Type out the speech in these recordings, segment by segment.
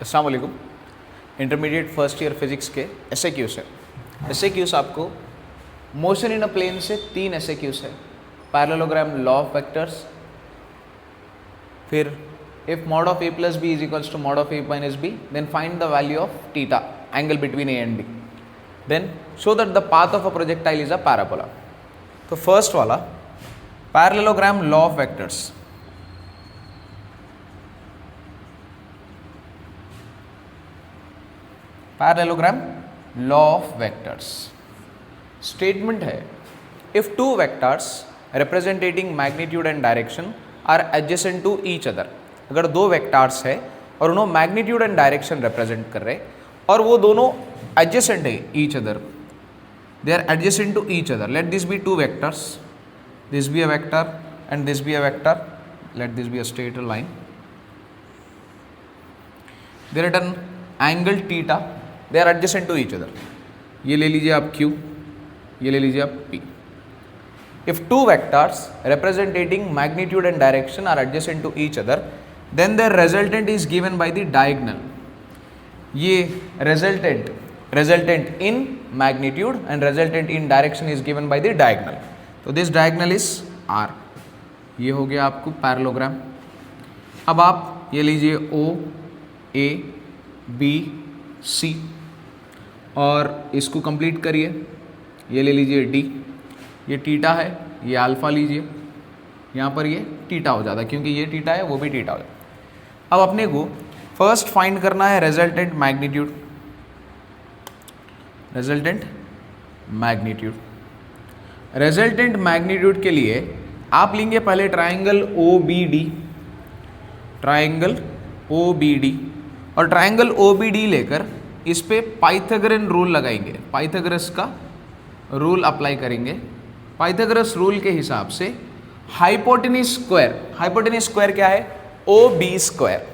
अस्सलाम वालेकुम। Intermediate first year physics के एसएक्यूज है। एसएक्यूज आपको मोशन इन अ प्लेन से 3 एसएक्यूज है। पैरेललोग्राम, लॉ ऑफ वेक्टर्स, फिर if mod of A plus B is equals to mod of A minus B, then find the value of theta, angle between A and B, then show that the path of a projectile is a parabola. तो first वाला parallelogram, law of vectors. Parallelogram, law of vectors statement है, if two vectors representating magnitude and direction are adjacent to each other, अगर दो vectors है और उन्होंने magnitude and direction represent कर रहे और वो दोनों एडजेसेंट है each other, they are adjacent to each other, let this be two vectors, this be a vector and this be a vector, let this be a straight line, they are at an angle theta, they are adjacent to each other. ये ले लीजिए आप Q, ये ले लीजिए आप P। If two vectors representating magnitude and direction are adjacent to each other, then their resultant is given by the diagonal. ये resultant in magnitude and resultant in direction is given by the diagonal. तो this diagonal is R। ये हो गया आपको parallelogram. अब आप ये लीजिए O, A, B, C और इसको कंप्लीट करिए। ये ले लीजिए D, ये थीटा है, ये अल्फा लीजिए, यहाँ पर ये थीटा हो जाता है क्योंकि ये थीटा है वो भी थीटा हो जाता है। अब अपने को फर्स्ट फाइंड करना है resultant magnitude, resultant magnitude. Resultant magnitude के लिए आप लेंगे पहले ट्राइंगल OBD, ट्राइंगल OBD, और ट्राइंगल OBD लेकर इस पे पाइथागोरन रूल लगाएंगे, पाइथागोरस का रूल अप्लाई करेंगे। पाइथागोरस रूल के हिसाब से हाइपोटेन्यूज स्क्वायर, हाइपोटेन्यूज स्क्वायर क्या है? OB square,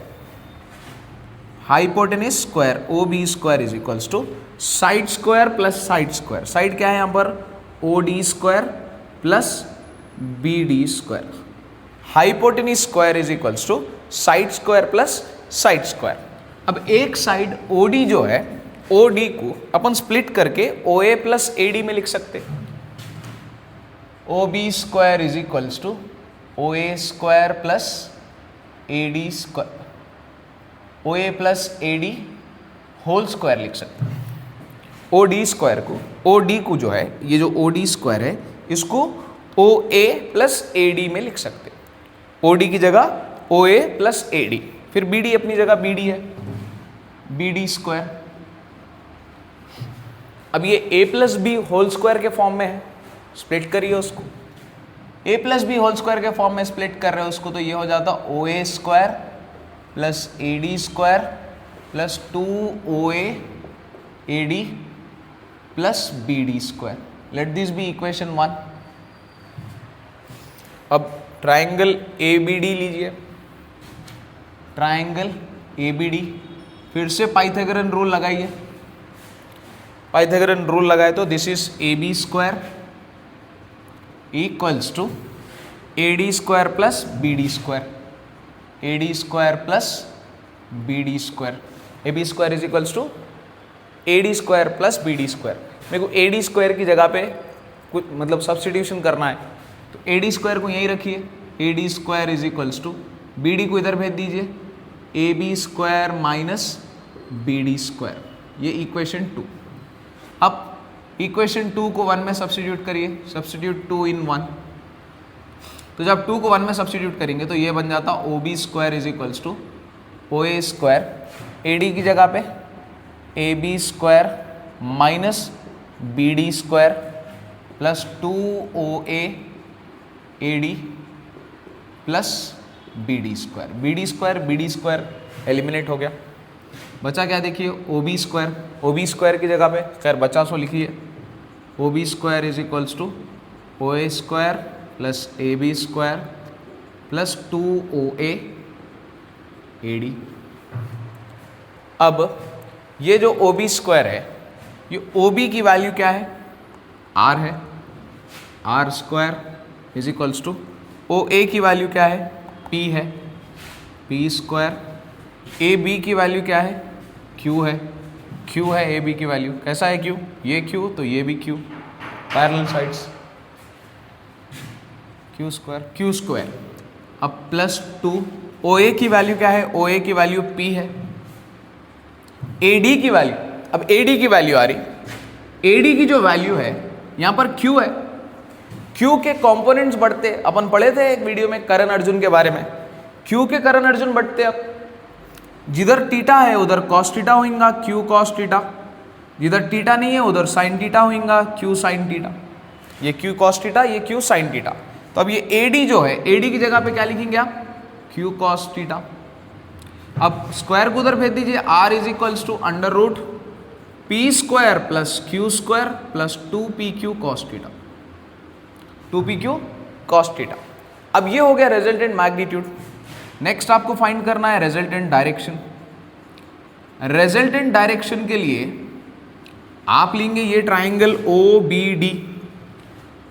hypotenuse square OB square is equals to side square plus side square. Side क्या है यहाँ पर? OD square plus BD square. Hypotenuse square is equals to side square plus side square. अब एक side OD जो है, OD को अपन स्प्लिट करके OA प्लस AD में लिख सकते। OB square is equals to OA square plus AD square, OA plus AD whole square लिख सकते। OD स्क्वायर को, OD को जो है, ये जो OD स्क्वायर है इसको OA प्लस AD में लिख सकते। OD की जगह OA प्लस AD, फिर BD अपनी जगह BD है, BD स्क्वायर। अब ये A plus B whole square के फॉर्म में है, स्प्लिट करिए उसको। A plus B whole square के फॉर्म में स्प्लिट कर रहे हो उसको, तो ये हो जाता OA square plus AD square plus 2OA AD plus BD square. Let this be equation 1। अब ट्राइंगल ABD लीजिए, ट्राइंगल ABD, फिर से पाइथागोरन रूल लगाइए। पाइथागोरन रूल लगाए तो this is AB square equals to AD square plus BD square, AD square plus BD square. AB square is equals to AD square plus BD square. मेरे को AD square की जगह पे कुछ मतलब सब्स्टिट्यूशन करना है, तो AD स्क्वायर को यहीं रखिए, AD square is equals to BD को इधर भेज दीजिए, AB square minus BD square, ये इक्वेशन 2। अब इक्वेशन 2 को 1 में सब्स्टिट्यूट करिए, सब्स्टिट्यूट 2 in 1। तो जब 2 को 1 में सब्स्टिट्यूट करेंगे तो ये बन जाता OB square is equals to OA square, AD की जगह पे AB square minus BD square plus 2OA AD plus BD square. BD square BD square eliminate हो गया, बचा क्या देखिए? OB square. OB स्क्वायर की जगह पे खैर बचा सो लिखिए, OB square is equals to OA square plus AB square plus 2OA AD। अब ये जो OB स्क्वायर है, ये OB की वैल्यू क्या है? R है, R square is equals to OA की वैल्यू क्या है? P है, P स्क्वायर ए बी की वैल्यू क्या है, क्यू है, क्यू है ए बी की वैल्यू, कैसा है क्यू, ये क्यू तो ये भी Q, parallel sides, Q square. अब प्लस 2, ओ ए की वैल्यू क्या है, ओ ए की वैल्यू पी है, ए डी की वैल्यू, अब ए डी की वैल्यू आ रही, ए डी की जो वैल्यू है यहाँ पर क्यू है, क्यू के कंपोनेंट्स बढ़ते, अपन पढ़े थे एक वीडियो में करण अर्जुन के बारे में, क्यू के करण अर्जुन बढ़ते, अब जिधर टीटा है उधर कॉस टीटा होगा, क्यू कॉस टीटा, जिधर टीटा नहीं है उधर साइन टीटा होगा, क्यू साइन टीटा, ये क्यू कॉस टीटा, ये क्यू साइन टीटा। तो अब ये ए डी जो है, ए डी की जगह पे क्या लिखेंगे आप, क्यू कॉस टीटा। अब स्क्वायर को उधर भेज दीजिए, R is equals to under root P square plus Q square plus 2pq cos theta, 2pq cos theta. अब ये हो गया रिजल्टेंट मैग्नीट्यूड। नेक्स्ट आपको फाइंड करना है रिजल्टेंट डायरेक्शन। रिजल्टेंट डायरेक्शन के लिए आप लेंगे ये triangle O B D,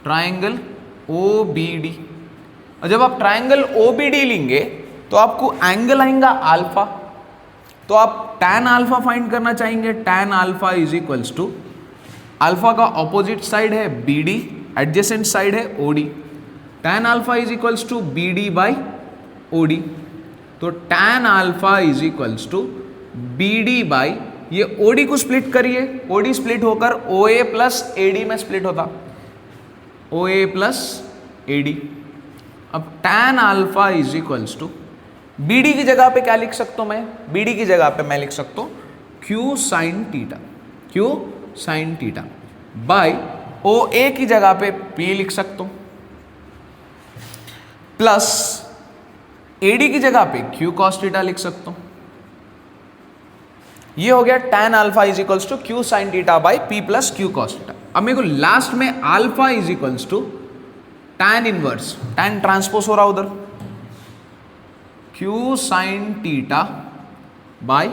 triangle O B D, और जब आप ट्राइंगल ओ बी डी लेंगे तो आपको एंगल आएगा अल्फा, तो आप tan अल्फा फाइंड करना चाहेंगे, tan alpha is equals to, alpha का ऑपोजिट साइड है बी डी, एडजेसेंट साइड है O D, tan alpha is equals to B D by O D, तो tan alpha is equals to B D by, ये O D को split करिए, ओ D split होकर O A plus A D में split होता, O A plus A D. अब tan alpha is equals to, B D की जगह पे क्या लिख सकता हूं मैं, बी डी की जगह पे मैं लिख सकता हूं Q sine theta, Q sine theta by O A की जगह पे पी लिख सकता हूं, प्लस ए डी की जगह पे क्यू कॉस टीटा लिख सकता हूं। ये हो गया tan alpha is equals to Q sine theta by P plus Q cos theta. अब मेरे को लास्ट में alpha is equals to tan inverse, tan transpose हो रहा उधर, Q sine theta by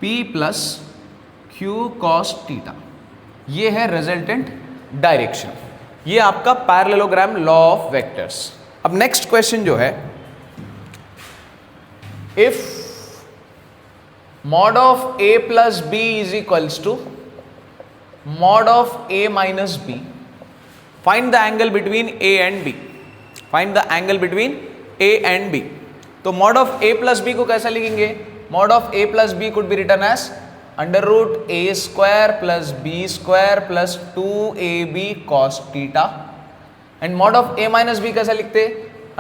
P plus Q cos theta. ये है resultant direction, ये आपका पैरेललोग्राम लॉ ऑफ वेक्टर्स। अब नेक्स्ट क्वेश्चन जो है, if mod of a plus b is equals to mod of a minus b, find the angle between a and b, find the angle between a and b। तो mod of a plus b को कैसा लिखेंगे, mod of a plus b could be written as under root a square plus b square plus 2ab cos theta, and mod of a minus b कैसा लिखते,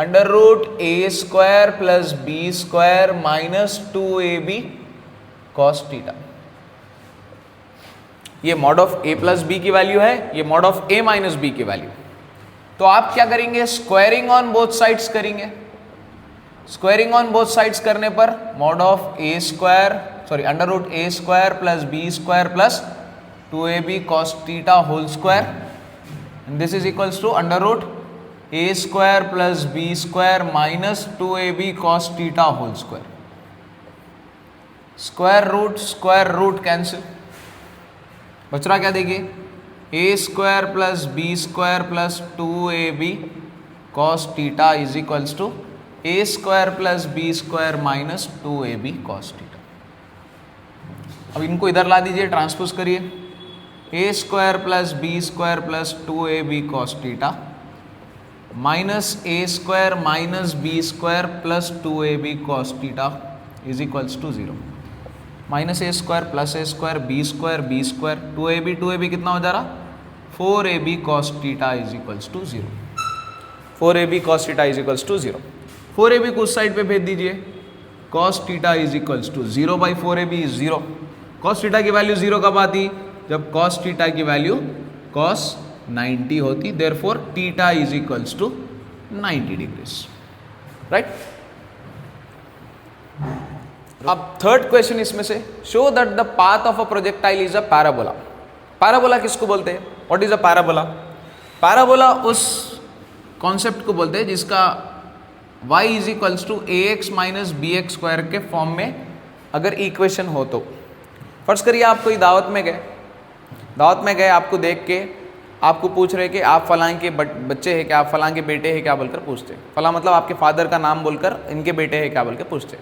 under root a square plus b square minus 2ab cos theta. ये mod of a plus B की value है, ये mod of a minus B की value. तो आप क्या करेंगे, स्क्वायरिंग ऑन बोथ साइड्स करेंगे, स्क्वायरिंग ऑन बोथ साइड्स करने पर mod of a square, sorry under root a square plus B square plus 2ab cos theta whole square, and this is equals to under root a square plus B square minus 2ab cos theta whole square. Square root cancel, बच रहा क्या देखिए, A square plus B square plus 2ab cos theta is equals to A square plus B square minus 2ab cos theta. अब इनको इधर ला दीजिए, transpose करिए, A square plus B square plus 2ab cos theta minus A square minus B square plus 2ab cos theta is equals to 0, minus A square plus A square B square 2ab कितना हो जा रहा, 4ab cos theta is equals to 0, 4ab cos theta is equals to 0। 4ab को उस side पे भेज दीजिए, cos theta is equals to 0 by 4ab is 0। cos theta की वैल्यू 0 कब आती, जब cos थीटा की वैल्यू cos 90 होती, therefore theta is equals to 90 degrees, right. अब थर्ड क्वेश्चन इसमें से, show that the path of a projectile is a parabola. Parabola किसको बोलते हैं, what is a parabola? Parabola उस कॉन्सेप्ट को बोलते हैं जिसका y is equals to a x minus b x square के फॉर्म में अगर इक्वेशन हो तो। फर्ज करिए आप कोई दावत में गए, आपको देख के आपको पूछ रहे कि आप फलां के बच्चे हैं क्या, आप फलां के बेटे हैं क्या बोलकर पूछते, फलां मतलब आपके फादर का नाम बोलकर इनके बेटे हैं क्या बोल के पूछते।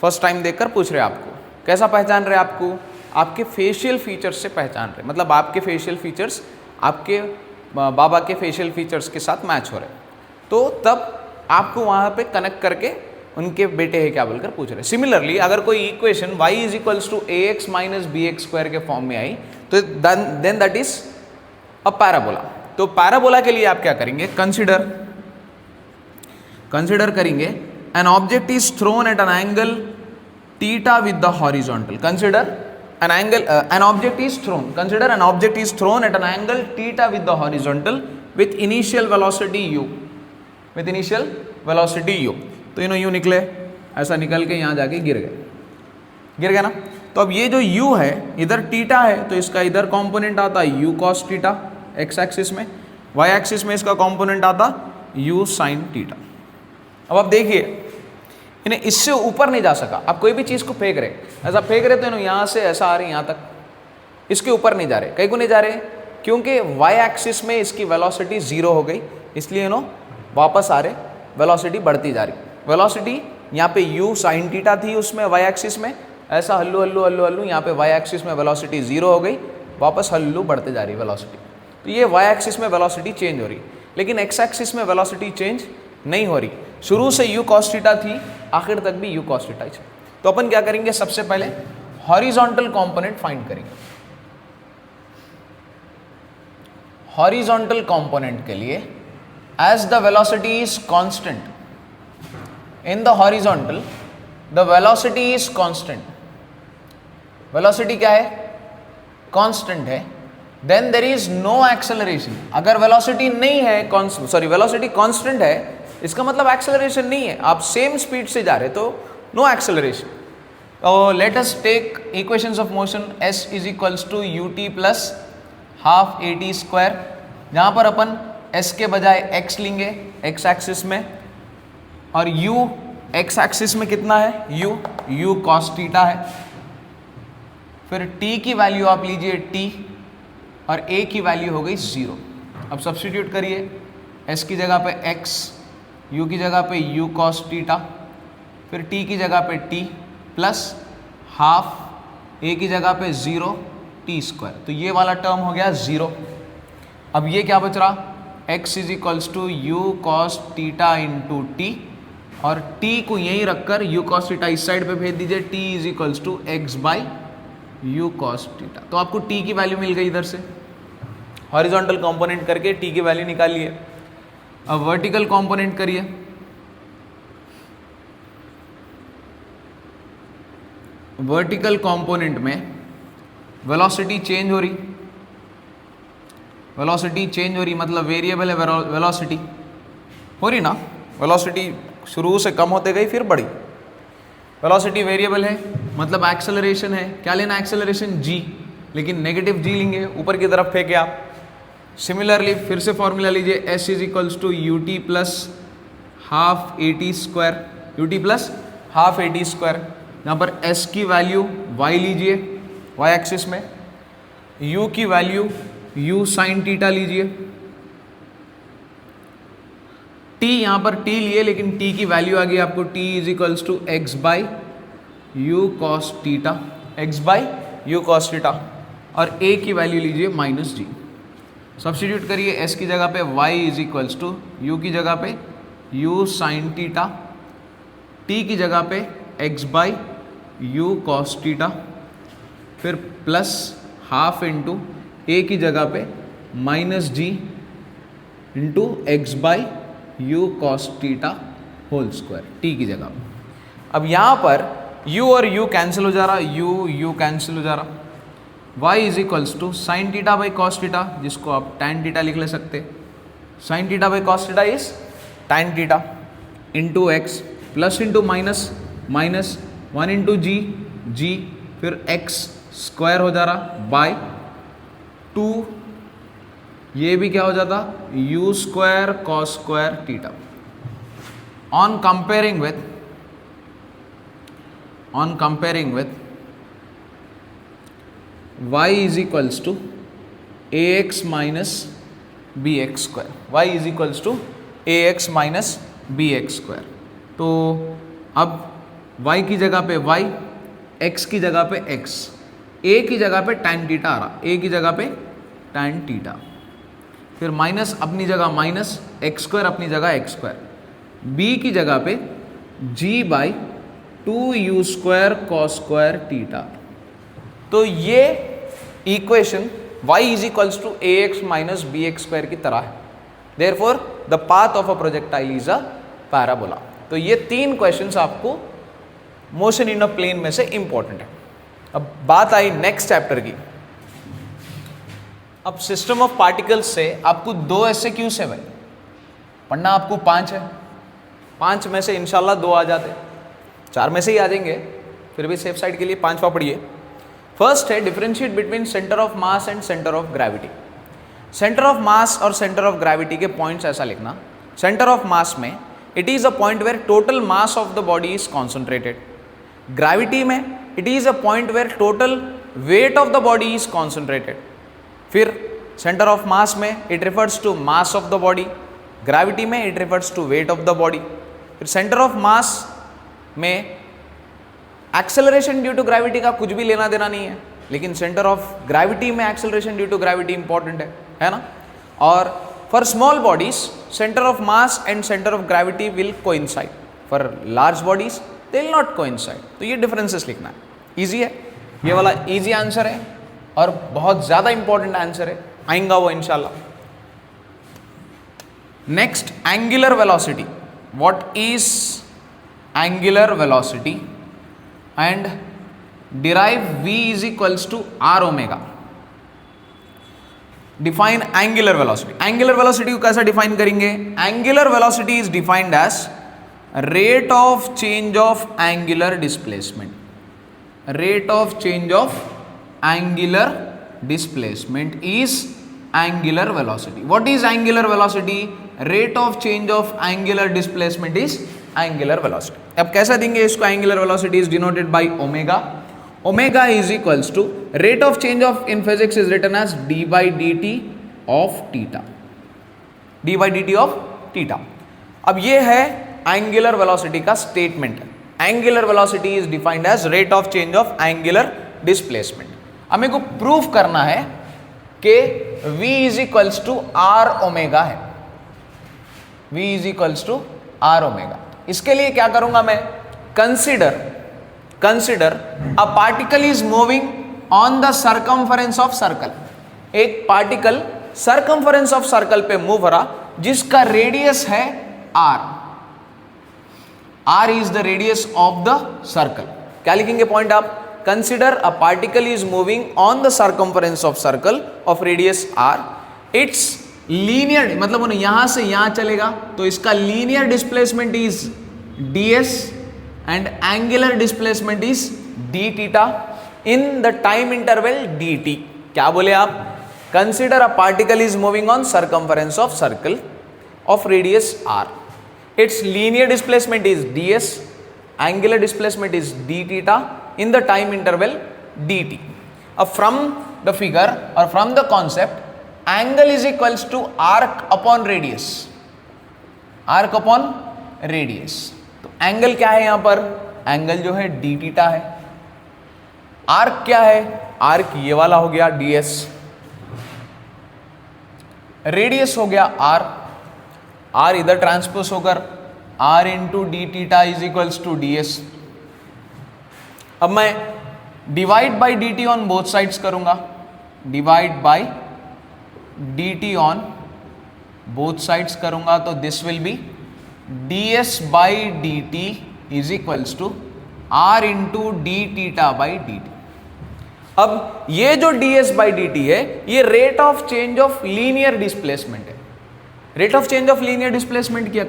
फर्स्ट टाइम देखकर पूछ रहे आपको। कैसा पहचान रहे आपको? आपके फेशियल फीचर्स से पहचान रहे, मतलब आपके फेशियल फीचर्स आपके बाबा के फेशियल फीचर्स के साथ मैच हो रहे, तो तब आपको वहाँ पे कनेक्ट करके उनके बेटे है क्या बोलकर पूछ रहे। सिमिलरली अगर कोई equation y is equals to ax minus bx square के फॉर्म में आई तो then that is a parabola. तो पैराबोला के लिए आप क्या करेंगे? कंसिडर करेंगे an object is thrown at an angle theta with the horizontal. Consider an angle an object is thrown, consider an object is thrown at an angle theta with the horizontal with initial velocity u, with initial velocity u। तो you निकले, ऐसा निकल के यहाँ जाके गिर गए ना। तो अब ये जो u है इधर थीटा है तो इसका इधर कंपोनेंट आता है u cos theta x axis में, y एक्सिस में इसका कंपोनेंट आता u sin थीटा। अब आप देखिए इन्हें इससे ऊपर नहीं जा सका। आप कोई भी चीज़ को फेंक रहे, ऐसा फेंक रहे तो इन्हों यहाँ से ऐसा आ रही यहाँ तक, इसके ऊपर नहीं जा रहे। कहीं को नहीं जा रहे क्योंकि y एक्सिस में इसकी वेलोसिटी 0 हो गई, इसलिए इन्हों वापस आ रहे, वेलोसिटी बढ़ती जा रही। वेलोसिटी यहाँ पे u sin थीटा थी उसमें y एक्सिस में, ऐसा हल्लू हल्लू हल्लू हल्लू यहाँ पे y एक्सिस में वेलोसिटी 0 हो गई, वापस हल्लू बढ़ते जा रही वेलोसिटी। तो ये y एक्सिस में वेलोसिटी चेंज हो रही, लेकिन x एक्सिस में वेलोसिटी चेंज नहीं हो रही। शुरू से u cos थीटा थी, आखिर तक भी u cos थीटा है। तो अपन क्या करेंगे? सबसे पहले हॉरिजॉन्टल कंपोनेंट फाइंड करेंगे। हॉरिजॉन्टल कंपोनेंट के लिए as the velocity is constant in the horizontal, the velocity is constant. Velocity क्या है? कांस्टेंट है। Then there is no acceleration. अगर वेलोसिटी नहीं है, वेलोसिटी कांस्टेंट है, इसका मतलब एक्सेलरेशन नहीं है, आप सेम स्पीड से जा रहे तो नो एक्सेलरेशन। तो let us take equations of motion s is equals to ut plus half at square, जहाँ पर अपन s के बजाय x लेंगे x एक्सिस में, और u x एक्सिस में कितना है? u cos थीटा है। फिर t की वैल्यू आप लीजिए t, और a की वैल्यू हो गई 0। अब सब्स्टिट्यूट करिए, s की जगह पे x, u की जगह पे u cos थीटा, फिर t की जगह पे t प्लस हाफ, a की जगह पे 0 t स्क्वायर। तो ये वाला टर्म हो गया 0। अब ये क्या बच रहा? x is equals to u cos theta into t, और t को यहीं रखकर u cos थीटा इस साइड पे भेज दीजिए, t is equals to x by u cos theta. तो आपको t की वैल्यू मिल गई इधर से, हॉरिजॉन्टल कंपोनेंट करके t की वैल्यू निकालिए। अब वर्टिकल कंपोनेंट करिए। वर्टिकल कंपोनेंट में वेलोसिटी चेंज हो रही, वेलोसिटी चेंज हो रही मतलब वेरिएबल है वेलोसिटी, हो रही ना। वेलोसिटी शुरू से कम होते गई फिर बढ़ी। वेलोसिटी वेरिएबल है मतलब एक्सेलरेशन है, क्या लेना? एक्सेलरेशन g, लेकिन नेगेटिव g लेंगे, ऊपर की तरफ फेंके आप। सिमिलरली फिर से फॉर्मूला लीजिए, s is equals to ut plus half at square, ut plus half at square. यहाँ पर s की वैल्यू y लीजिए y एक्सिस में, u की वैल्यू u sin थीटा लीजिए, t यहाँ पर t लिए लेकिन t की वैल्यू आ गई आपको, t is equals to x by u cos theta, x by u cos theta, और a की वैल्यू लीजिए माइनस g। सब्स्टिट्यूट करिए, s की जगह पे y is equals to u की जगह पे u sin थीटा, t की जगह पे x by u cos theta, फिर प्लस हाफ इंटू a की जगह पे minus g into x by u cos theta whole square, t की जगह। अब यहाँ पर u और u कैंसिल हो जा रहा, u कैंसिल हो जा रहा, y is equals to sine theta by cos theta, जिसको आप टैन थीटा लिख ले सकते। Sine theta by cos theta is tan theta into X, plus into minus, minus 1 into G, फिर एक्स स्क्वायर हो जा रहा बाय 2, ये भी क्या हो जाता? u square cos square theta. On comparing with y is equals to ax minus b x square, y is equals to ax minus b x square. तो अब y की जगह पे y, x की जगह पे x, a की जगह पे tan थीटा आ रहा, a की जगह पे tan थीटा, फिर माइनस अपनी जगह माइनस, एक्स स्क्वायर अपनी जगह एक्स स्क्वायर, b की जगह पे g by 2u square cos square theta. तो ये equation y is equals to a x minus b x square की तरह है। Therefore the path of a projectile is a parabola. तो ये 3 क्वेश्चंस आपको मोशन इन अ प्लेन में से इंपॉर्टेंट है। अब बात आई नेक्स्ट चैप्टर की। अब सिस्टम ऑफ पार्टिकल्स से आपको 2 ऐसे क्यों से भाई पढ़ना, आपको 5 है, 5 में से इंशाल्लाह 2 आ जाते, 4 में से ही आ जाएंगे, फिर भी सेफ साइड के लिए 5वां पढ़िए। फर्स्ट है differentiate between centre of mass and centre of gravity. Centre of mass और सेंटर ऑफ ग्रेविटी के पॉइंट्स ऐसा लिखना, सेंटर ऑफ मास में it is a point where total mass of the body is concentrated, gravity में it is a point where total weight of the body is concentrated. फिर centre of mass में it refers to mass of the body, gravity में it refers to weight of the body. फिर centre of mass में acceleration due to gravity का कुछ भी लेना देना नहीं है, लेकिन सेंटर ऑफ ग्रेविटी में acceleration due to gravity important है ना। और for small bodies centre of mass and centre of gravity will coincide, for large bodies they will not coincide. तो ये डिफरेंसेस लिखना है, इजी है, ये वाला इजी आंसर है और बहुत ज़्यादा इंपॉर्टेंट आंसर है, आएगा वो इंशाल्लाह। Next angular velocity, what is angular velocity and derive v is equals to r omega. Define angular velocity. Angular velocity को कैसा डिफाइन करेंगे? Angular velocity is defined as rate of change of angular displacement, rate of change of angular displacement is angular velocity. What is angular velocity? Rate of change of angular displacement is angular velocity. अब कैसा देंगे इसको? angular velocity is denoted by omega. Omega is equals to rate of change of, in physics is written as d by dt of theta, d by dt of theta. अब ये है angular velocity का statement है. Angular velocity is defined as rate of change of angular displacement. अब मेरे को proof करना है कि v is equals to r omega है, v is equals to r omega. इसके लिए क्या करूंगा मैं? Consider a particle is moving on the circumference of circle. एक पार्टिकल सर्कमफरेंस ऑफ सर्कल पे मूव हो रहा जिसका रेडियस है r, r is the radius of the circle. क्या लिखेंगे पॉइंट आप? Consider a particle is moving on the circumference of circle of radius r. Its linear, मतलब उन्हें यहाँ से यहाँ चलेगा तो इसका linear displacement is ds and angular displacement is d theta in the time interval dt. क्या बोले आप? Consider a particle is moving on circumference of circle of radius r. Its linear displacement is ds, angular displacement is d theta in the time interval dt. From the figure or from the concept, angle is equals to arc upon radius, arc upon radius. तो angle क्या है यहाँ पर? Angle जो है d theta है। Arc क्या है? आर्क ये वाला हो गया ds, रेडियस हो गया r, r इधर ट्रांसपोज होकर r into D theta is equals to ds। अब मैं divide by D T on both sides करूंगा, divide by D T on both sides करूंगा तो this will be D S by D T is equals to R into D theta by D T. अब ये जो डी S by D टी है ये rate of change of linear displacement है। Rate of change of linear displacement की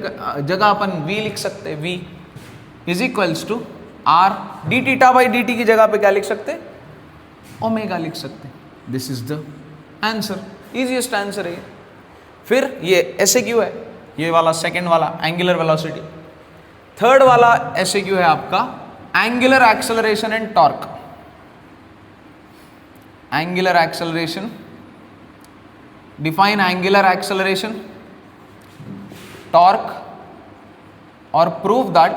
जगह अपन v लिख सकते हैं, v is equals to r d theta by D T की जगह पे क्या लिख सकते? ओमेगा लिख सकते। This is the answer, easiest answer है ये। फिर ये ऐसे क्यों है? ये वाला सेकंड वाला एंगुलर वेलोसिटी। थर्ड वाला ऐसे क्यों है आपका? Angular acceleration and torque. Angular acceleration, define angular acceleration, torque और prove that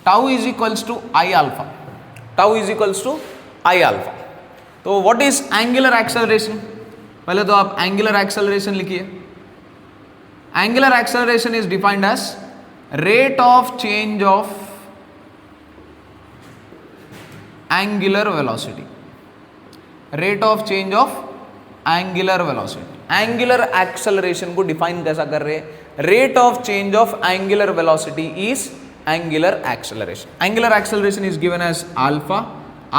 tau is equals to I alpha, tau is equals to I alpha. तो व्हाट इज एंगुलर एक्सेलरेशन? पहले तो आप एंगुलर एक्सेलरेशन लिखिए। Angular acceleration is defined as rate of change of angular velocity, rate of change of angular velocity. Angular acceleration को define कैसा कर रहे हैं? Rate of change of angular velocity is angular acceleration. Angular acceleration is given as alpha,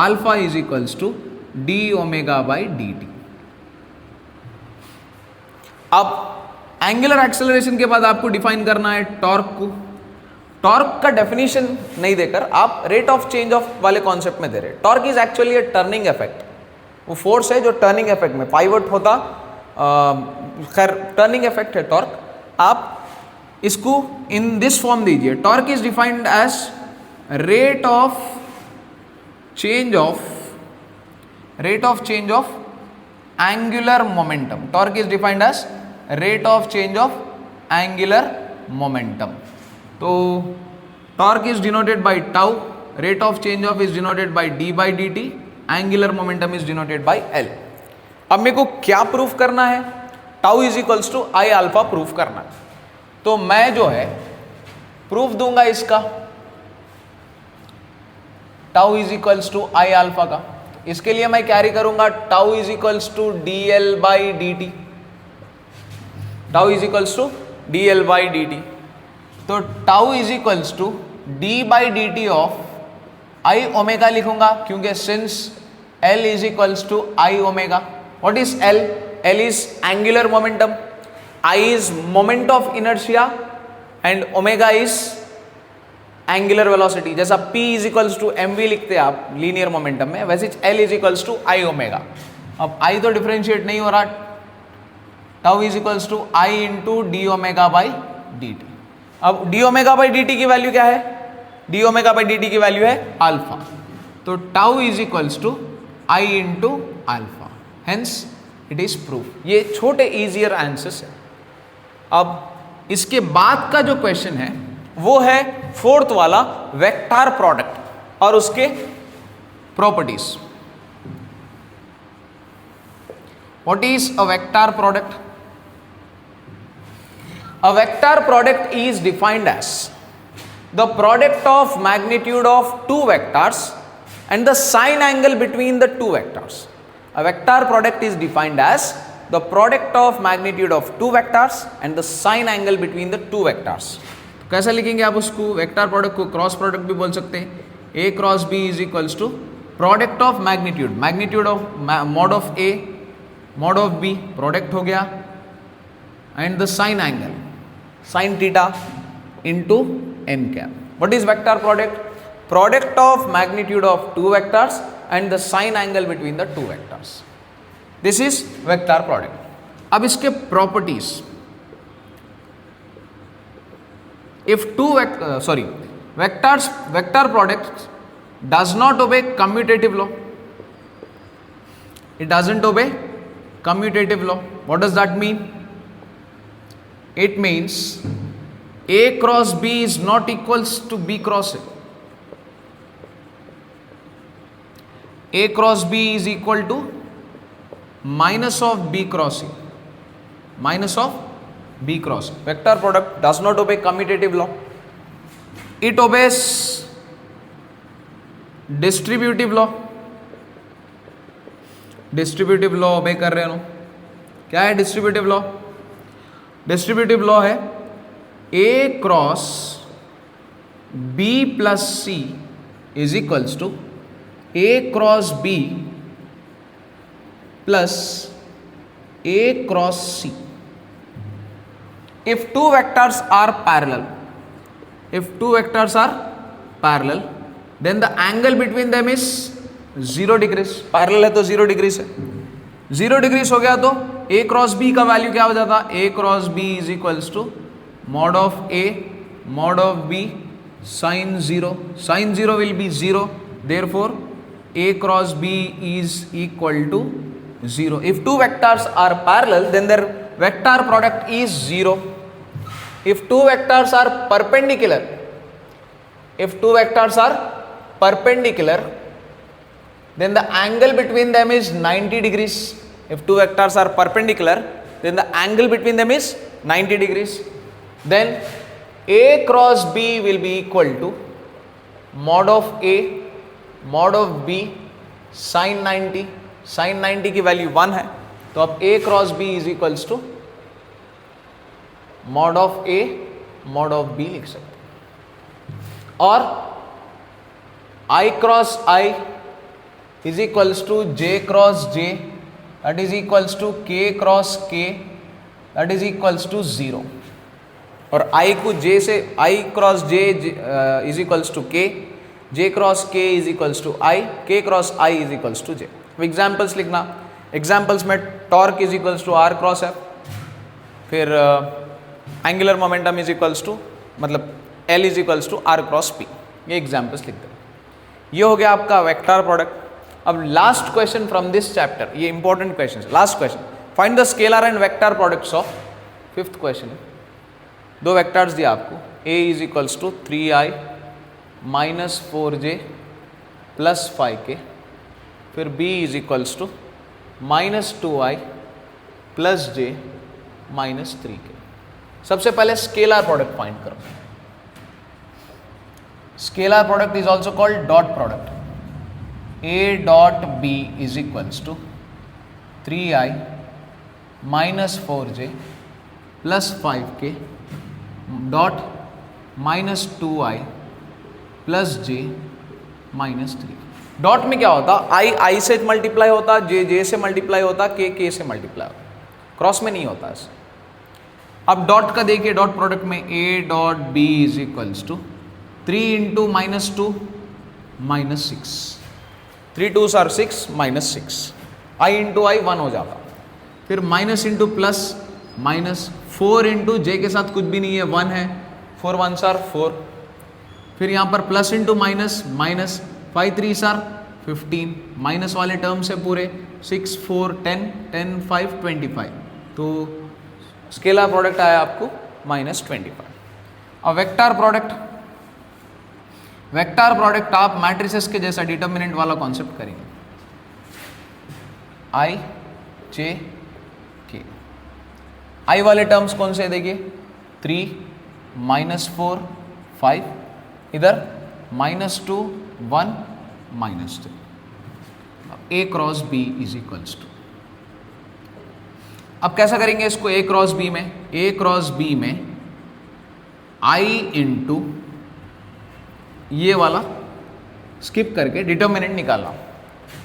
alpha is equals to d omega by D T. अब angular acceleration के बाद आपको define करना है टॉर्क को। टॉर्क का डेफिनेशन नहीं देकर आप रेट ऑफ चेंज ऑफ वाले कॉन्सेप्ट में दे रहे हैं। Torque is actually A turning effect, वो फोर्स है जो टर्निंग इफेक्ट में पाइवट होता, खैर टर्निंग इफेक्ट है टॉर्क। आप इसको इन दिस फॉर्म दीजिए, torque is defined as rate of change of angular momentum. Torque is defined as rate of change of angular momentum. तो torque is denoted by tau, rate of change of is denoted by D by D T, angular momentum is denoted by L. अब मेरे को क्या proof करना है? Tau is equals to I alpha proof करना है। तो मैं जो है प्रूफ दूंगा इसका, tau is equals to I alpha का। इसके लिए मैं कैरी करूंगा tau is equals to D L by D T, tau is equals to D L by D T. तो tau is equals to D by D T of I omega लिखूंगा, क्योंकि since L is equals to I omega. What is L? L is angular momentum, I is moment of inertia and omega is angular velocity. जैसा P is equals to M V लिखते हैं आप linear momentum में, वैसे L is equals to I omega. अब I तो differentiate नहीं हो रहा, tau is equals to I into D omega by D T. अब D omega by D T की वैल्यू क्या है? D omega by D T की वैल्यू है अल्फा। तो tau is equals to I into alpha, hence it is proof. ये छोटे easier answers है। अब इसके बाद का जो क्वेश्चन है वो है फोर्थ वाला, वेक्टर प्रोडक्ट और उसके properties. What is a vector product? A vector product is defined as the product of magnitude of two vectors and the sine angle between the two vectors. A vector product is defined as the product of magnitude of two vectors and the sine angle between the two vectors. कैसे लिखेंगे आप उसको? Vector product को cross product भी बोल सकते हैं। A cross B is equals to product of magnitude, magnitude of mod of A mod of B, product हो गया, and the sine angle sin theta into n cap. What is vector product? Product of magnitude of two vectors and the sine angle between the two vectors. This is vector product. अब इसके properties. If vector product does not obey commutative law. It doesn't obey commutative law. What does that mean? It means A cross B is not equals to B cross A. A cross B is equal to minus of B cross A. Minus of B cross A. Vector product does not obey commutative law. It obeys distributive law. Distributive law obey कर रहे हो। क्या है distributive law? Distributive law है A cross B plus C is equals to A cross B plus A cross C। If two vectors are parallel, then the angle between them is 0 degrees. Parallel है तो 0 degrees है। 0 degrees हो गया तो A cross B का value क्या हो जाता? A cross B is equals to mod of A mod of B sine 0। Sine 0 will be 0, therefore A cross B is equal to 0. If two vectors are parallel, then their vector product is 0. If two vectors are perpendicular, if two vectors are perpendicular then the angle between them is 90 degrees. If two vectors are perpendicular then the angle between them is 90 degrees. Then A cross B will be equal to mod of A mod of B sin 90. sin 90 की value 1 है, तो अब A cross B is equals to mod of A mod of B लिख सकते हैं, और I cross I is equals to J cross J that is equals to K cross K that is equals to 0, और I को J से I cross J is equals to K, J cross K is equals to I, K cross I is equals to J. Examples लिखना, examples में torque is equals to R cross F, फिर angular momentum is equals to मतलब L is equals to R cross P. ये examples लिख दें. ये हो गया आपका वेक्टर प्रोडक्ट. अब last question from this chapter, ये इंपॉर्टेंट क्वेश्चन है. Last question, find the scalar and vector products of. Fifth question, दो वेक्टर्स दिया आपको, A is equals to 3i minus 4j plus 5k, फिर B is equals to minus 2i plus j minus 3k. सबसे पहले scalar product find करो. Scalar product is also called dot product. A dot B is equals to 3i minus 4j plus 5k dot minus 2i plus j minus 3. Dot में क्या होता, I से multiply होता, J से multiply होता, K से multiply होता, cross में नहीं होता ऐसे. अब डॉट का देखिए, डॉट प्रोडक्ट में A dot B is equals to 3 into minus 2 minus 6, 3 2s are 6 minus 6, I into I 1 हो जाता, फिर minus into plus minus 4 into J के साथ कुछ भी नहीं है 1 है, 4 1s आर 4, फिर यहाँ पर plus into minus minus 5 3s are 15, minus वाले टर्म से पूरे 6 4 10 10 5 25, तो स्केलर प्रोडक्ट आया आपको माइनस 25. अब वेक्टर प्रोडक्ट, वेक्टर प्रोडक्ट आप मैट्रिसेस के जैसा डिटर्मिनेंट वाला कॉन्सेप्ट करेंगे. I J K. I वाले टर्म्स कौन से देखिए, 3 माइनस 4 5, इधर minus 2 1 minus 3. A cross B is equals to, अब कैसा करेंगे इसको, A क्रॉस B में, A क्रॉस B में I इंटू ये वाला स्किप करके डिटर्मिनेंट निकालना,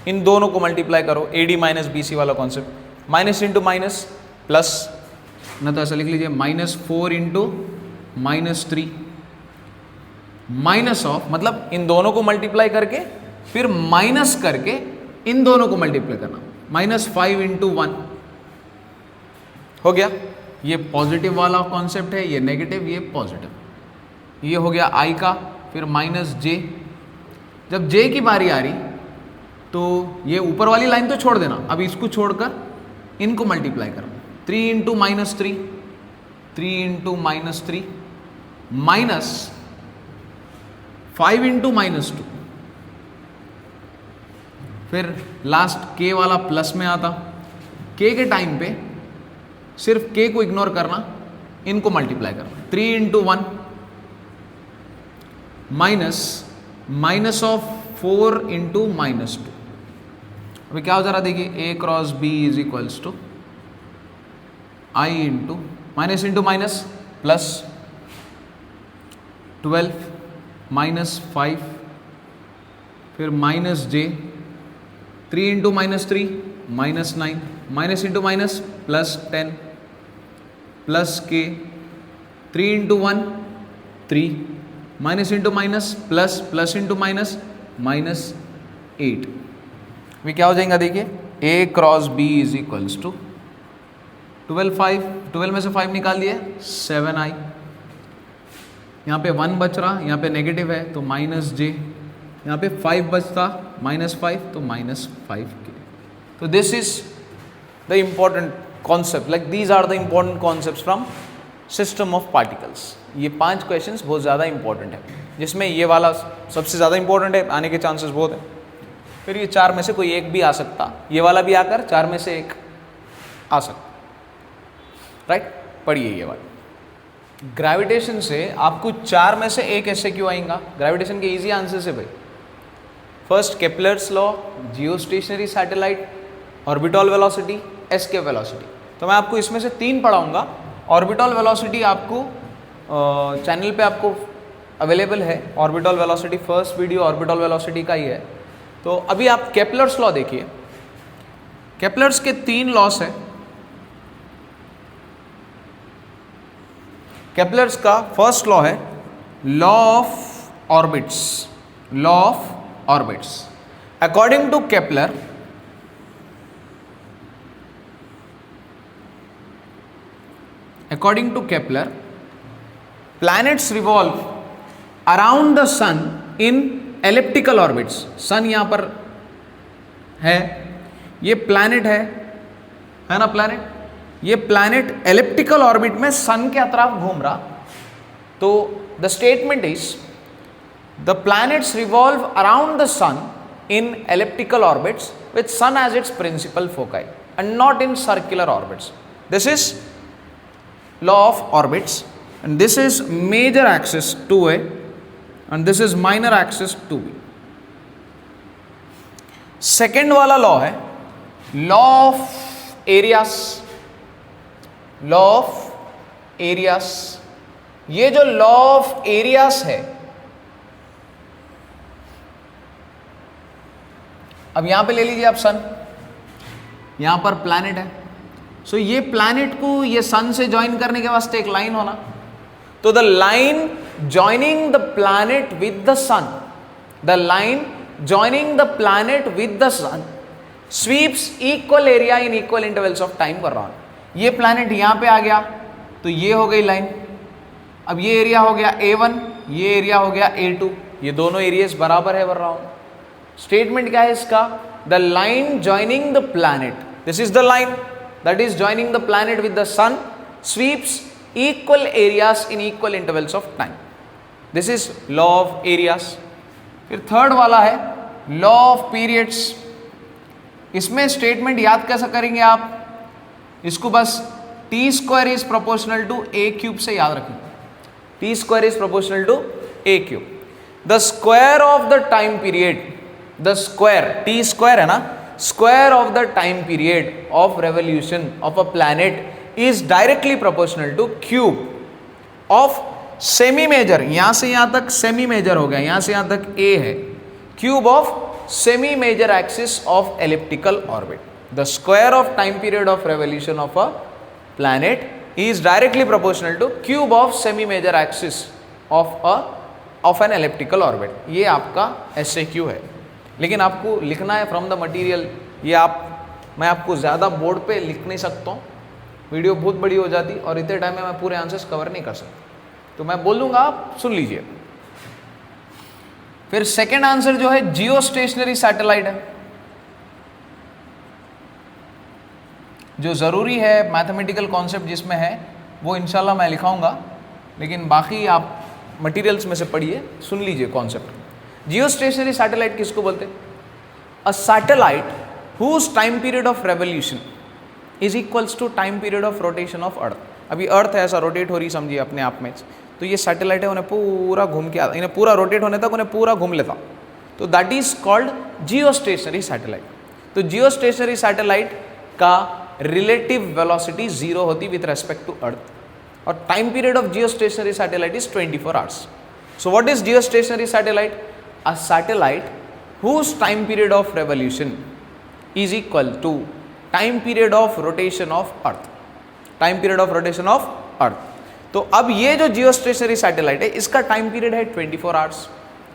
इन दोनों को मल्टीप्लाई करो, AD माइनस BC वाला concept, minus into minus plus, ना तो ऐसा लिख लीजिए minus 4 into minus 3 minus of, मतलब इन दोनों को मल्टीप्लाई करके फिर माइनस करके इन दोनों को मल्टीप्लाई करना, माइनस 5 इंटू 1 हो गया. ये पॉजिटिव वाला कॉन्सेप्ट है, ये नेगेटिव, ये पॉजिटिव. ये हो गया I का, फिर माइनस j. जब j की बारी आ रही तो ये ऊपर वाली लाइन तो छोड़ देना, अब इसको छोड़कर इनको मल्टीप्लाई करना, 3 into minus 3 3 into minus 3 minus 5 into minus 2, फिर लास्ट k वाला प्लस में आता, k के टाइम पे सिर्फ k को इग्नोर करना, इनको मल्टीप्लाई करना, 3 into 1 minus minus of 4 into minus 2. अभी क्या हो जा रहा देखिए, A cross B is equals to I into minus into minus plus 12 minus 5, फिर minus j, 3 into minus 3 minus 9, minus into minus plus 10 plus k, 3 into 1 3, minus into minus plus, plus into minus minus 8. अभी क्या हो जाएगा देखिए, A cross B is equals to 12 में से 5 निकाल दिए 7i, यहाँ पे 1 बच रहा, यहाँ पे नेगेटिव है तो माइनस j, यहाँ पे 5 बचता माइनस 5 तो माइनस 5k. तो this is the important concept, like these are the important concepts from system of particles. ये 5 क्वेश्चंस बहुत ज़्यादा इंपॉर्टेंट है. जिसमें ये वाला सबसे ज़्यादा इंपॉर्टेंट है, आने के चांसेस बहुत हैं। फिर ये 4 में से कोई एक भी आ सकता, ये वाला भी आकर 4 में से एक आ सकता, राइट। पढ़िए ये वाला। ग्रेविटेशन से आपको 4 में से एक ऐसे क्यों आएगा? ग्रेविटेशन के इजी आंसर से भाई। First Kepler's law, geostationary satellite, orbital velocity, escape velocity. तो मैं आपको इसमें से 3 पढ़ाऊंगा। ऑर्बिटल वेलोसिटी आपको चैनल पे आपको अवेलेबल है। Orbital velocity first video orbital velocity का ही है। तो अभी आप केप्लर्स लॉ देखिए। केप्लर्स के 3 लॉस है। केप्लर्स का फर्स्ट लॉ है law of orbits. Law of orbits, according to Kepler, according to Kepler, planets revolve around the sun in elliptical orbits। सन यहां पर है, ये प्लैनेट है ना प्लैनेट। ये प्लैनेट एलिप्टिकल ऑर्बिट में सन के अतराफ घूम रहा। तो the statement is the planets revolve around the sun in elliptical orbits with sun as its principal foci and not in circular orbits. This is law of orbits, and this is major axis 2a and this is minor axis 2b। Second वाला law है law of areas. Law of areas, ये जो law of areas है, अब यहां पे ले लीजिए आप सन, यहां पर प्लैनेट है। सो ये प्लैनेट को ये सन से ज्वाइन करने के वास्ते एक लाइन होना। तो the line joining the planet with the sun, the line joining the planet with the sun sweeps equal area in equal intervals of time around. ये प्लैनेट यहां पे आ गया तो ये हो गई लाइन। अब ये एरिया हो गया A1, ये एरिया हो गया A2, ये दोनों एरियाज बराबर है अराउंड। स्टेटमेंट क्या है इसका? The line joining the planet, this is the line that is joining the planet with the sun sweeps equal areas in equal intervals of time। this is law of areas। फिर third वाला है law of periods। इसमें statement याद कैसे करेंगे आप? इसको बस t square is proportional to a cube से याद रखेंगे। t square is proportional to a cube. The square of the time period, the square, t square है ना, square of the time period of revolution of a planet is directly proportional to cube of semi major। यहां से यहां तक semi major हो गया, यहां से यहां तक a है, cube of semi major axis of elliptical orbit। the square of time period of revolution of a planet is directly proportional to cube of semi major axis of an elliptical orbit। ये आपका SAQ है। लेकिन आपको लिखना है from the material. ये मैं आपको ज़्यादा बोर्ड पे लिख नहीं सकता हूँ, वीडियो बहुत बड़ी हो जाती और इतने टाइम में मैं पूरे आंसर्स कवर नहीं कर सकता। तो मैं बोल दूंगा, आप सुन लीजिए। फिर सेकेंड आंसर जो है जियो स्टेशनरी सैटेलाइट है, जो ज़रूरी है मैथमेटिकल कॉन्सेप्ट जिसमें है वो इंशाल्लाह मैं लिखाऊंगा, लेकिन बाकी आप मटेरियल्स में से पढ़िए, सुन लीजिए कॉन्सेप्ट। जियोस्टेशनरी सैटेलाइट किसको बोलते हैं? A satellite whose time period of revolution is equals to time period of rotation of earth. अभी अर्थ ऐसा रोटेट हो रही समझिए अपने आप में, तो ये सैटेलाइट है, उन्हें पूरा घूम के आता, इन्हें पूरा रोटेट होने तक उन्हें पूरा घूम लेता, तो that is called geostationary satellite. तो जियोस्टेशनरी सैटेलाइट का रिलेटिव वेलोसिटी 0 होती विथ रेस्पेक्ट टू अर्थ, और time period of geostationary satellite is 24 hours. So what is geostationary satellite? A satellite whose time period of revolution is equal to time period of rotation of earth, time period of rotation of earth। तो अब ये जो geostationary satellite है इसका time period है 24 hours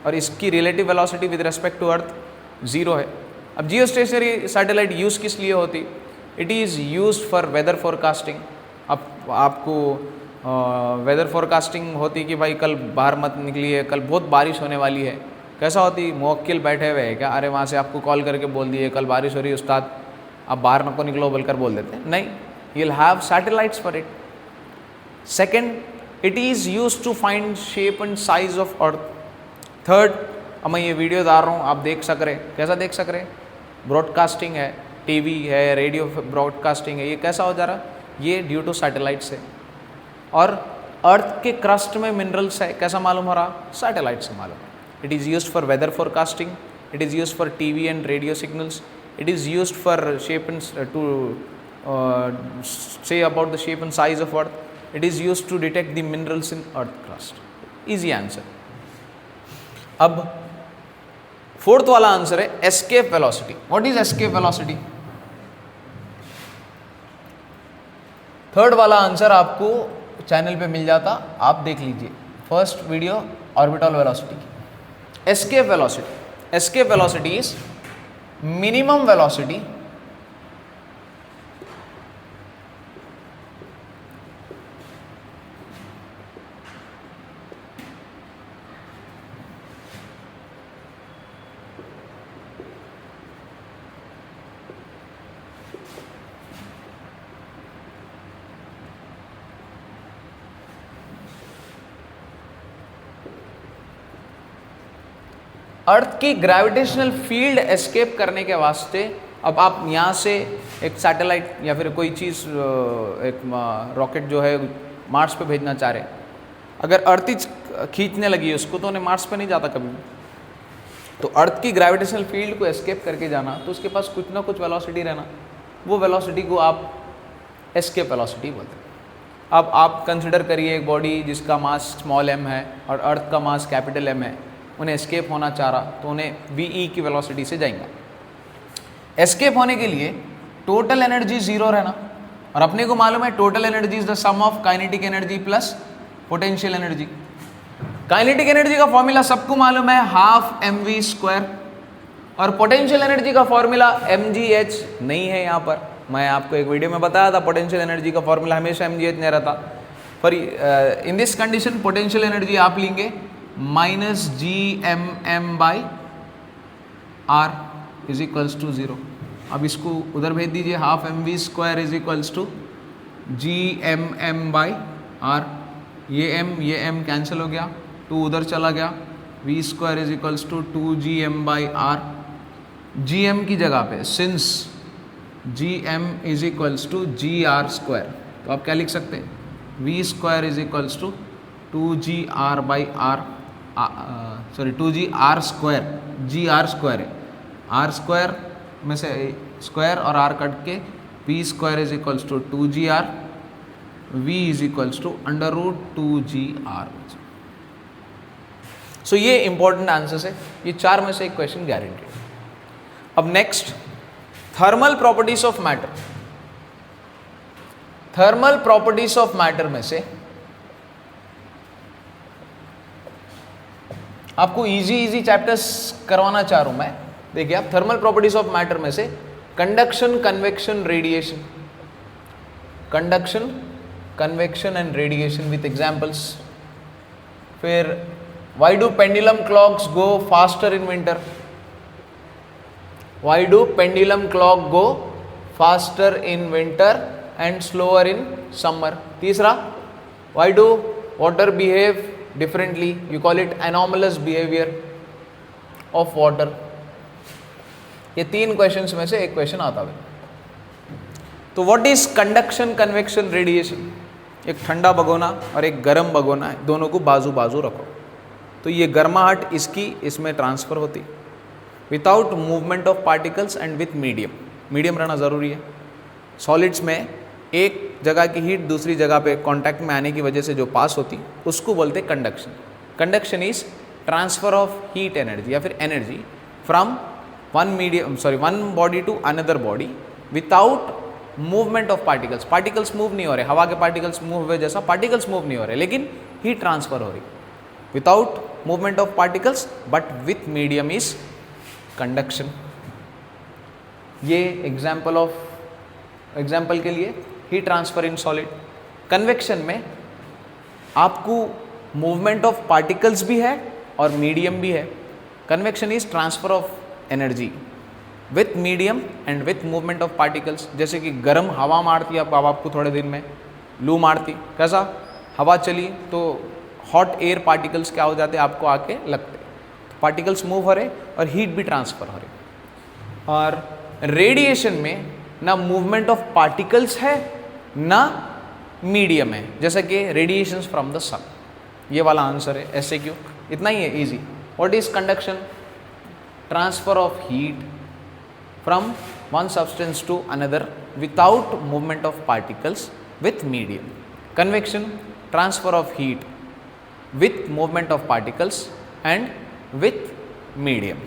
और इसकी relative velocity with respect to earth 0 है। अब जियोस्टेशनरी सैटेलाइट यूज़ किस लिए होती? It is used for weather forecasting. अब आपको वेदर फोरकास्टिंग होती कि भाई कल बाहर मत निकलिए, कल बहुत बारिश होने वाली है। कैसा होती? मुवक्किल बैठे हुए हैं क्या, अरे वहाँ से आपको कॉल करके बोल दिए कल बारिश हो रही है उस्ताद, आप बाहर नको निकलो बोलकर बोल देते हैं? नहीं, you will have satellites for it. Second, it is used to find shape and size of earth. Third, अब मैं ये वीडियो डाल रहा हूँ, आप देख सक रहे, कैसा देख सक रहे, ब्रॉडकास्टिंग है, टीवी है, रेडियो ब्रॉडकास्टिंग है, ये कैसा हो जा रहा, ये ड्यू टू सैटेलाइट से। और अर्थ के क्रस्ट में मिनरल्स है, कैसा मालूम हो रहा, सैटेलाइट से मालूम। It is used for weather forecasting, it is used for TV and radio signals, it is used for shape and to say about the shape and size of earth, it is used to detect the minerals in earth crust. Easy answer. अब fourth वाला answer है escape velocity. What is escape velocity? Third वाला answer आपको channel पे मिल जाता, आप देख लीजिए फर्स्ट वीडियो ऑर्बिटल वेलोसिटी की। Escape velocity, escape velocity is minimum velocity अर्थ की ग्रेविटेशनल फील्ड एस्केप करने के वास्ते। अब आप यहाँ से एक सैटेलाइट या फिर कोई चीज़, एक रॉकेट जो है मार्स पे भेजना चाह रहे, अगर अर्थ ही खींचने लगी उसको, तो उन्हें मार्स पे नहीं जाता कभी भी। तो अर्थ की ग्रेविटेशनल फील्ड को एस्केप करके जाना, तो उसके पास कुछ ना कुछ वेलोसिटी रहना, वो वेलोसिटी को आप एस्केप वेलोसिटी बोलते हैं। अब आप कंसिडर करिए एक बॉडी जिसका मास स्मॉल m है और अर्थ का मास कैपिटल M है, उन्हें एस्केप होना चाह रहा, तो उन्हें VE की वेलोसिटी से जाएंगे। एस्केप होने के लिए टोटल एनर्जी जीरो रहना, और अपने को मालूम है total energy is the sum of kinetic energy plus potential energy. Kinetic energy का फॉर्मूला सबको मालूम है, हाफ mv², और पोटेंशियल एनर्जी का फॉर्मूला mgh नहीं है यहाँ पर। मैं आपको एक वीडियो में बताया था पोटेंशियल एनर्जी का फॉर्मूला हमेशा mgh नहीं रहता। पर in this condition potential energy आप लेंगे -gmm/r इज इक्वल्स टू 0। अब इसको उधर भेज दीजिए, half mv² is equals to gmm/r। ये m कैंसिल हो गया, 2 उधर चला गया, v² is equals to 2gm/r। gm की जगह पे since gm is equals to gr², तो आप क्या लिख सकते हैं, v² is equals to 2gr/r, sorry 2gr², gr² है, r² में से स्क्वायर और r कट के v² is equals to 2gr, v is equals to √2gr। So ये इंपॉर्टेंट आंसर्स है, ये 4 में से एक क्वेश्चन गारंटेड। अब next, thermal properties of matter. Thermal properties of matter में से आपको इजी चैप्टर्स करवाना चाह रहा हूं मैं। देखिए आप, थर्मल प्रॉपर्टीज ऑफ मैटर में से conduction, convection, radiation, conduction, convection and radiation with examples. फिर why do pendulum clocks go faster in winter? Why do pendulum clock go faster in winter and slower in summer? तीसरा, why do water behave differently? You call it anomalous behavior of water. ये 3 questions में से एक question आता है। तो what is conduction, convection, radiation? एक ठंडा भगोना और एक गर्म भगोना है, दोनों को बाजू बाजू रखो, तो ये गर्माहट इसकी इसमें ट्रांसफर होती without movement of particles and with medium. Medium रहना ज़रूरी है। सॉलिड्स में एक जगह की हीट दूसरी जगह पे कांटेक्ट में आने की वजह से जो पास होती, उसको बोलते हैं conduction. Conduction is transfer of heat energy या फिर energy from one body to another body without movement of particles. Particles move नहीं हो रहे, हवा के पार्टिकल्स मूव हुए जैसा पार्टिकल्स मूव नहीं हो रहे, लेकिन हीट ट्रांसफर हो रही without movement of particles but with medium is conduction. ये एग्जाम्पल के लिए heat transfer in solid. Convection में आपको मूवमेंट ऑफ पार्टिकल्स भी है और मीडियम भी है। Convection is transfer of energy with medium and with movement of particles. जैसे कि गर्म हवा मारती है, अब आपको थोड़े दिन में लू मारती, कैसा हवा चली तो हॉट एयर पार्टिकल्स क्या हो जाते हैं, आपको आके लगते। पार्टिकल्स मूव हो रहे और हीट भी ट्रांसफर हो रही। और रेडिएशन में ना मूवमेंट ऑफ पार्टिकल्स है ना मीडियम है, जैसा कि रेडिएशंस फ्रॉम द सन। ये वाला आंसर है ऐसे क्यों, इतना ही है easy. What is conduction? Transfer of heat from one substance to another without movement of particles with medium. Convection, transfer of heat with movement of particles and with medium.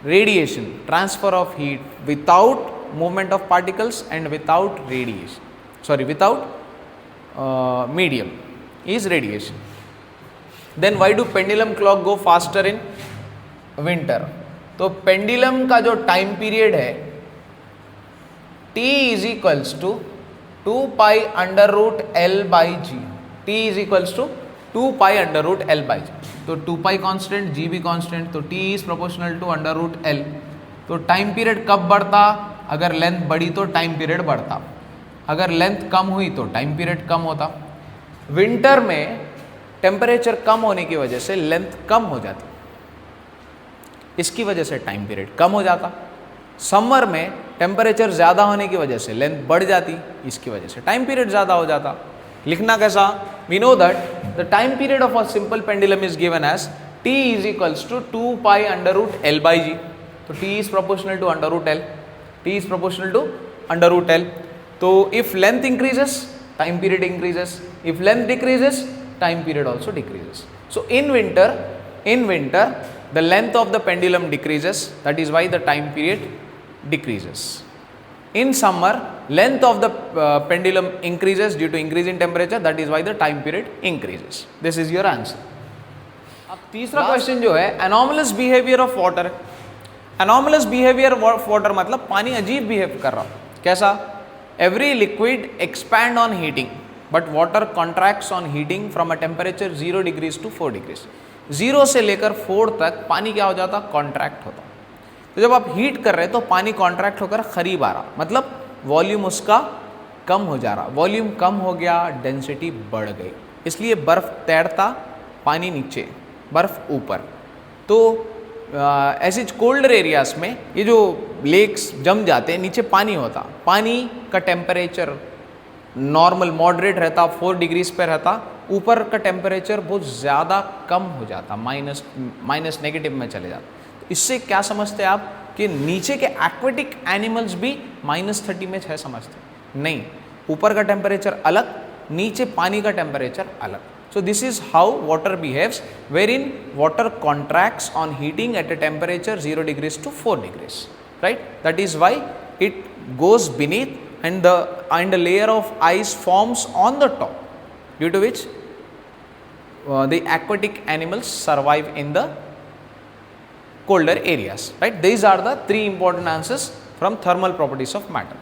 Radiation, transfer of heat without movement of particles and without radiation, sorry, without medium is radiation. Then why do pendulum clock go faster in winter? तो pendulum का जो time period है t is equals to 2 pi under root L by G, t is equals to 2 pi under root L by G। तो 2 pi constant, G भी constant, तो t is proportional to under root L। तो time period कब बढ़ता? अगर length बढ़ी तो time period बढ़ता, अगर लेंथ कम हुई तो टाइम पीरियड कम होता। विंटर में टेम्परेचर कम होने की वजह से लेंथ कम हो जाती, इसकी वजह से टाइम पीरियड कम हो जाता। समर में टेम्परेचर ज़्यादा होने की वजह से लेंथ बढ़ जाती, इसकी वजह से टाइम पीरियड ज़्यादा हो जाता। लिखना कैसा? We know that the time period of a simple pendulum is given as t is equals to 2 pi under root L by G। तो t is proportional to under root L, t is proportional to under root L। तो if length increases, time period increases, if length decreases, time period also decreases। So in winter the length of the pendulum decreases, that is why the time period decreases। In summer length of the pendulum increases due to increase in temperature, that is why the time period increases। This is your answer। अब तीसरा question जो है anomalous behavior of water। Anomalous behaviour of water मतलब पानी अजीब behave कर रहा। कैसा? Every liquid expand on heating but water contracts on heating from a temperature 0 degrees to 4 degrees. 0 से लेकर 4 तक पानी क्या हो जाता? कॉन्ट्रैक्ट होता। तो जब आप हीट कर रहे हैं तो पानी कॉन्ट्रैक्ट होकर करीब आ रहा, मतलब वॉल्यूम उसका कम हो जा रहा। वॉल्यूम कम हो गया, डेंसिटी बढ़ गई, इसलिए बर्फ तैरता, पानी नीचे, बर्फ ऊपर। तो ऐसे कोल्डर एरियाज में ये जो लेक्स जम जाते हैं, नीचे पानी होता, पानी का टेम्परेचर नॉर्मल मॉडरेट रहता, 4 डिग्रीज पे रहता, ऊपर का टेम्परेचर बहुत ज़्यादा कम हो जाता, माइनस नेगेटिव में चले जाता। इससे क्या समझते हैं आप कि नीचे के एक्वेटिक एनिमल्स भी -30 में है समझते? नहीं, ऊपर का टेम्परेचर अलग, नीचे पानी का टेम्परेचर अलग। So this is how water behaves, wherein water contracts on heating at a temperature 0 degrees to 4 degrees, right? That is why it goes beneath and a layer of ice forms on the top, due to which the aquatic animals survive in the colder areas, right? These are the 3 important answers from thermal properties of matter,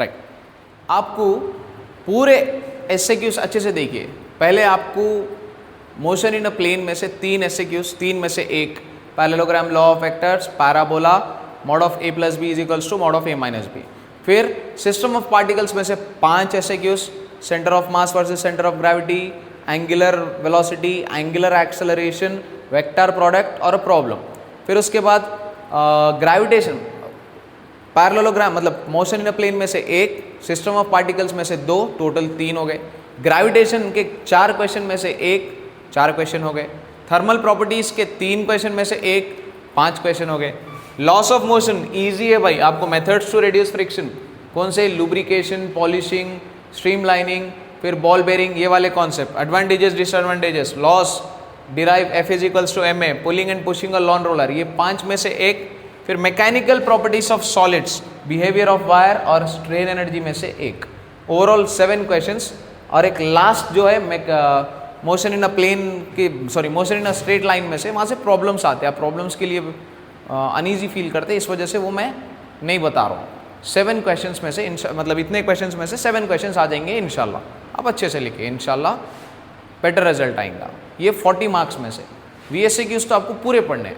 right? आपको पूरे SAQs अच्छे से देखिए। पहले आपको motion in a plane में से 3 SAQs, 3 में से 1 parallelogram, law of vectors, parabola, mod of a plus B is equals to mod of a minus B. फिर सिस्टम ऑफ पार्टिकल्स में से 5 SAQs, centre of mass versus centre of gravity, angular velocity, angular acceleration, vector product और problem. फिर उसके बाद gravitation, parallelogram मतलब motion in a plane में से 1, सिस्टम ऑफ पार्टिकल्स में से 2, टोटल 3 हो गए। ग्रेविटेशन के 4 क्वेश्चन में से 1, 4 क्वेश्चन हो गए। थर्मल प्रॉपर्टीज़ के 3 क्वेश्चन में से 1, 5 क्वेश्चन हो गए। लॉस ऑफ मोशन इजी है भाई, आपको मेथड्स टू रिड्यूस फ्रिक्शन कौन से? लुब्रिकेशन, पॉलिशिंग, स्ट्रीमलाइनिंग, फिर बॉल बेरिंग, ये वाले concept. Advantages, disadvantages, laws, derive F is equals to ma, pulling and pushing a lawn roller, ये 5 में से 1। फिर mechanical properties of solids, behaviour of wire और स्ट्रेन एनर्जी में से 1। Overall 7 questions. और एक लास्ट जो है मोशन इन अ प्लेन की, sorry motion in a straight line में से, वहाँ से प्रॉब्लम्स आते हैं। प्रॉब्लम्स के लिए अनईजी फील करते हैं, इस वजह से वो मैं नहीं बता रहा हूँ। 7 क्वेश्चंस में से मतलब इतने क्वेश्चंस में से 7 क्वेश्चंस आ जाएंगे इंशाल्लाह। आप अच्छे से लिखिए, इंशाल्लाह बेटर रिजल्ट आएगा। ये 40 मार्क्स में से। VSAQs तो आपको पूरे पढ़ने हैं।